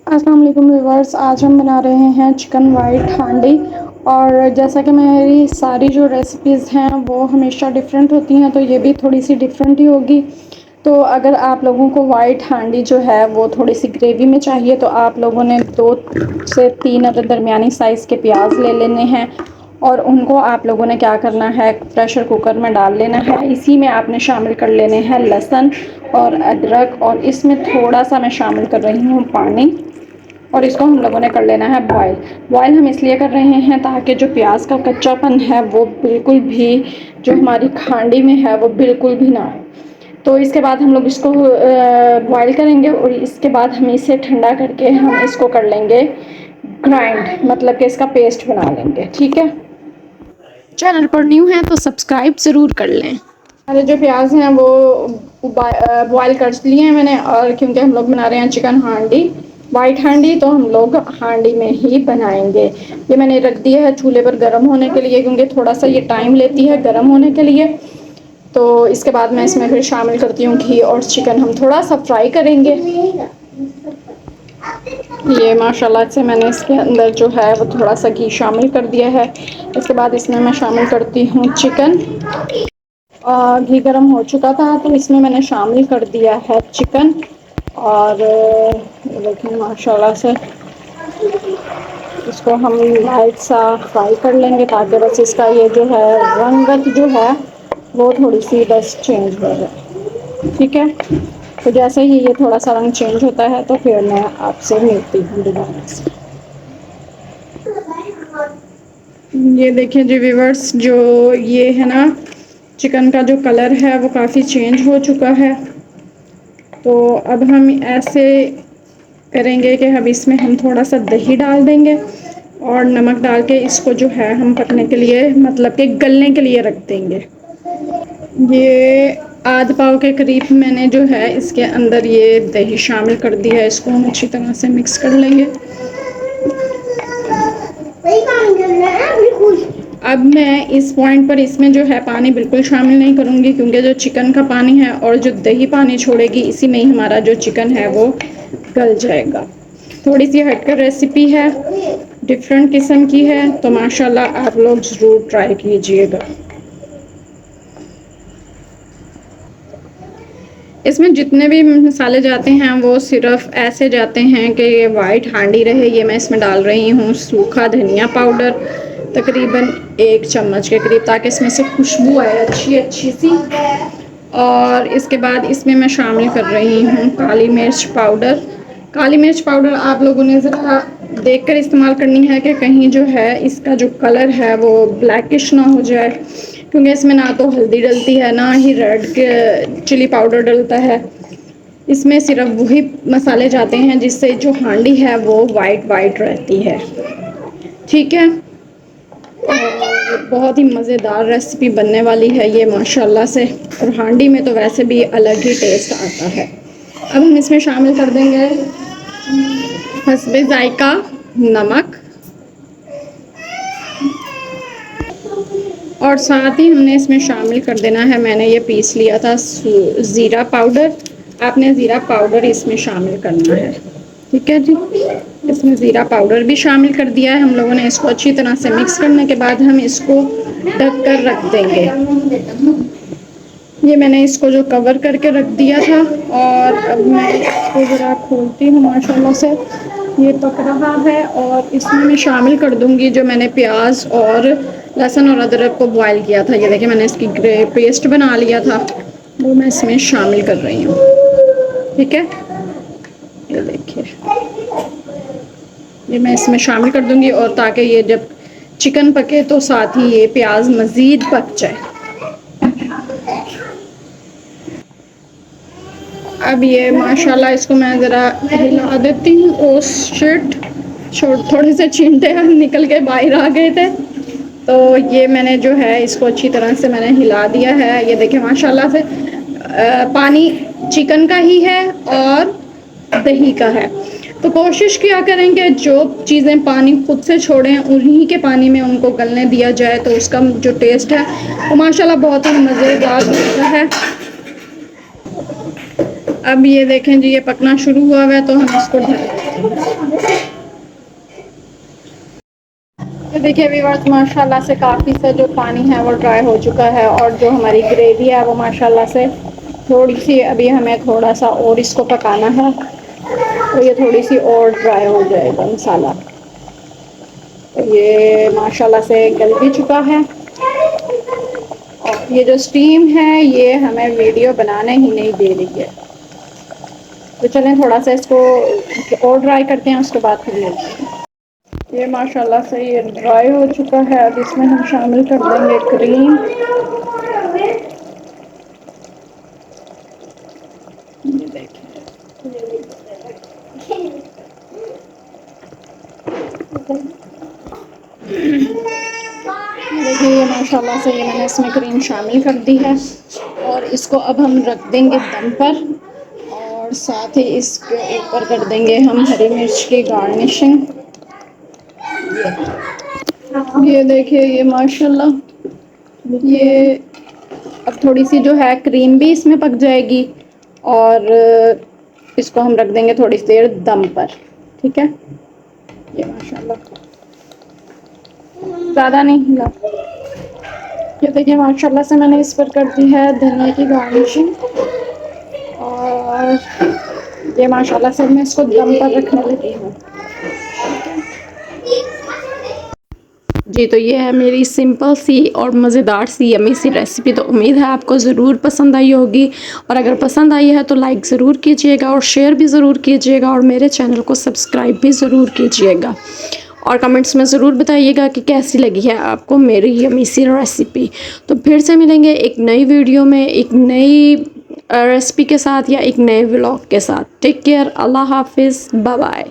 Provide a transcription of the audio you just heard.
अस्सलाम वालेकुम व्यूअर्स। आज हम बना रहे हैं चिकन वाइट हांडी। और जैसा कि मेरी सारी जो रेसिपीज़ हैं वो हमेशा डिफरेंट होती हैं, तो ये भी थोड़ी सी डिफरेंट ही होगी। तो अगर आप लोगों को वाइट हांडी जो है वो थोड़ी सी ग्रेवी में चाहिए तो आप लोगों ने 2 से 3 अदद दरमियानी साइज़ के प्याज ले लेने हैं और उनको आप लोगों ने क्या करना है, प्रेशर कुकर में डाल लेना है। इसी में आपने शामिल कर लेने हैं लहसुन और अदरक, और इसमें थोड़ा सा मैं शामिल कर रही हूँ पानी, और इसको हम लोगों ने कर लेना है बॉयल। बॉयल हम इसलिए कर रहे हैं ताकि जो प्याज का कच्चापन है वो बिल्कुल भी जो हमारी हांडी में है वो बिल्कुल भी ना हो। तो इसके बाद हम लोग इसको बॉयल करेंगे और इसके बाद हम इसे ठंडा करके हम इसको कर लेंगे ग्राइंड, मतलब कि इसका पेस्ट बना लेंगे। ठीक है, चैनल पर न्यू हैं तो सब्सक्राइब ज़रूर कर लें। हमारे जो प्याज हैं वो बॉयल कर लिए हैं मैंने, और क्योंकि हम लोग बना रहे हैं चिकन हांडी वाइट हांडी, तो हम लोग हांडी में ही बनाएंगे। ये मैंने रख दिया है चूल्हे पर गर्म होने के लिए, क्योंकि थोड़ा सा ये टाइम लेती है गर्म होने के लिए। तो इसके बाद मैं इसमें फिर शामिल करती हूँ घी, और चिकन हम थोड़ा सा फ्राई करेंगे। ये माशाल्लाह से मैंने इसके अंदर जो है वो थोड़ा सा घी शामिल कर दिया है। इसके बाद इसमें मैं शामिल करती हूँ चिकन। घी गर्म हो चुका था तो इसमें मैंने शामिल कर दिया है चिकन, और देखिए माशाल्लाह से इसको हम लाइट सा फ्राई कर लेंगे ताकि बस इसका ये जो है रंगत जो है वो थोड़ी सी बस चेंज हो जाए। ठीक है, तो जैसे ही ये थोड़ा सा रंग चेंज होता है तो फिर मैं आपसे मिलती हूँ दोबारा से। ये देखिए जी व्यूअर्स, जो ये है ना चिकन का जो कलर है वो काफ़ी चेंज हो चुका है। तो अब हम ऐसे करेंगे कि अब इसमें हम थोड़ा सा दही डाल देंगे और नमक डाल के इसको जो है हम पकने के लिए, मतलब कि गलने के लिए रख देंगे। ये आध पाव के करीब मैंने जो है इसके अंदर ये दही शामिल कर दिया है। इसको हम अच्छी तरह से मिक्स कर लेंगे। अब मैं इस पॉइंट पर इसमें जो है पानी बिल्कुल शामिल नहीं करूँगी, क्योंकि जो चिकन का पानी है और जो दही पानी छोड़ेगी इसी में ही हमारा जो चिकन है वो गल जाएगा। थोड़ी सी हटकर रेसिपी है, डिफरेंट किस्म की है, तो माशाल्लाह आप लोग ज़रूर ट्राई कीजिएगा। इसमें जितने भी मसाले जाते हैं वो सिर्फ ऐसे जाते हैं कि ये वाइट हांडी रहे। ये मैं इसमें डाल रही हूँ सूखा धनिया पाउडर, तकरीबन 1 चम्मच के करीब, ताकि इसमें से खुशबू आए अच्छी सी। और इसके बाद इसमें मैं शामिल कर रही हूँ काली मिर्च पाउडर। काली मिर्च पाउडर आप लोगों ने ज़रा देख कर इस्तेमाल करनी है कि कहीं जो है इसका जो कलर है वो ब्लैकिश ना हो जाए, क्योंकि इसमें ना तो हल्दी डलती है ना ही रेड के चिली पाउडर डलता है। इसमें सिर्फ वही मसाले जाते हैं जिससे जो हांडी है वो वाइट वाइट रहती है। ठीक है, और बहुत ही मज़ेदार रेसिपी बनने वाली है ये माशाल्लाह से, और हांडी में तो वैसे भी अलग ही टेस्ट आता है। अब हम इसमें शामिल कर देंगे हस्बे जायका नमक, और साथ ही हमने इसमें शामिल कर देना है, मैंने ये पीस लिया था ज़ीरा पाउडर। आपने ज़ीरा पाउडर इसमें शामिल करना है। ठीक है जी, इसमें ज़ीरा पाउडर भी शामिल कर दिया है हम लोगों ने। इसको अच्छी तरह से मिक्स करने के बाद हम इसको ढक कर रख देंगे। ये मैंने इसको जो कवर करके रख दिया था, और अब मैं इसको ज़रा खोलती हूँ। माशाल्लाह से ये पक रहा है, और इसमें मैं शामिल कर दूँगी जो मैंने प्याज और लहसुन और अदरक को बॉयल किया था। ये देखिए मैंने इसकी पेस्ट बना लिया था, वो मैं इसमें शामिल कर रही हूँ। ठीक है, ये देखिए ये मैं इसमें शामिल कर दूँगी, और ताकि ये जब चिकन पके तो साथ ही ये प्याज मज़ीद पक जाए। अब ये माशाल्लाह इसको मैं ज़रा हिला देती हूँ। ओ शिट, थोड़े से चींटे निकल के बाहर आ गए थे, तो ये मैंने जो है इसको अच्छी तरह से मैंने हिला दिया है। ये देखिए माशाल्लाह से पानी चिकन का ही है और दही का है, तो कोशिश किया करें कि जो चीज़ें पानी खुद से छोड़ें उन्हीं के पानी में उनको गलने दिया जाए, तो उसका जो टेस्ट है वो माशाल्लाह बहुत ही मज़ेदार होता है। अब ये देखें जी, ये पकना शुरू हुआ है तो हम इसको ढक देते हैं। ये देखिए व्यूअर्स, माशाल्लाह से काफ़ी सा जो पानी है वो ड्राई हो चुका है और जो हमारी ग्रेवी है वो माशाल्लाह से थोड़ी सी, अभी हमें थोड़ा सा और इसको पकाना है तो ये थोड़ी सी और ड्राई हो जाएगा मसाला। तो ये माशाल्लाह से गल भी चुका है और ये जो स्टीम है ये हमें वीडियो बनाने ही नहीं दे रही है। तो चलें थोड़ा सा इसको और ड्राई करते हैं, उसके बाद फिर मिलते हैं। ये माशाल्लाह से ये ड्राई हो चुका है। अब इसमें हम शामिल कर देंगे क्रीम। ये देखिए, देखिए ये माशाल्लाह से ये मैंने इसमें क्रीम शामिल कर दी है और इसको अब हम रख देंगे दम पर और साथ ही इसके ऊपर कर देंगे हम हरी मिर्च की गार्निशिंग। ये देखिए ये माशाल्लाह, ये अब थोड़ी सी जो है क्रीम भी इसमें पक जाएगी और इसको हम रख देंगे थोड़ी सी देर दम पर। ठीक है, ये माशाल्लाह ज़्यादा नहीं हिला। ये देखिए माशाल्लाह से मैंने इस पर कर दी है धनिया की गार्निशिंग और ये माशाल्लाह से मैं इसको दम पर रखने लगी हूँ। जी, तो ये है मेरी सिंपल सी और मज़ेदार सी यम्मी सी रेसिपी। तो उम्मीद है आपको ज़रूर पसंद आई होगी और अगर पसंद आई है तो लाइक ज़रूर कीजिएगा और शेयर भी ज़रूर कीजिएगा और मेरे चैनल को सब्सक्राइब भी ज़रूर कीजिएगा और कमेंट्स में ज़रूर बताइएगा कि कैसी लगी है आपको मेरी यम्मी सी रेसिपी। तो फिर से मिलेंगे एक नई वीडियो में, एक नई रेसिपी के साथ या एक नए व्लॉग के साथ। टेक केयर, अल्लाह हाफिज़, बाय बाय।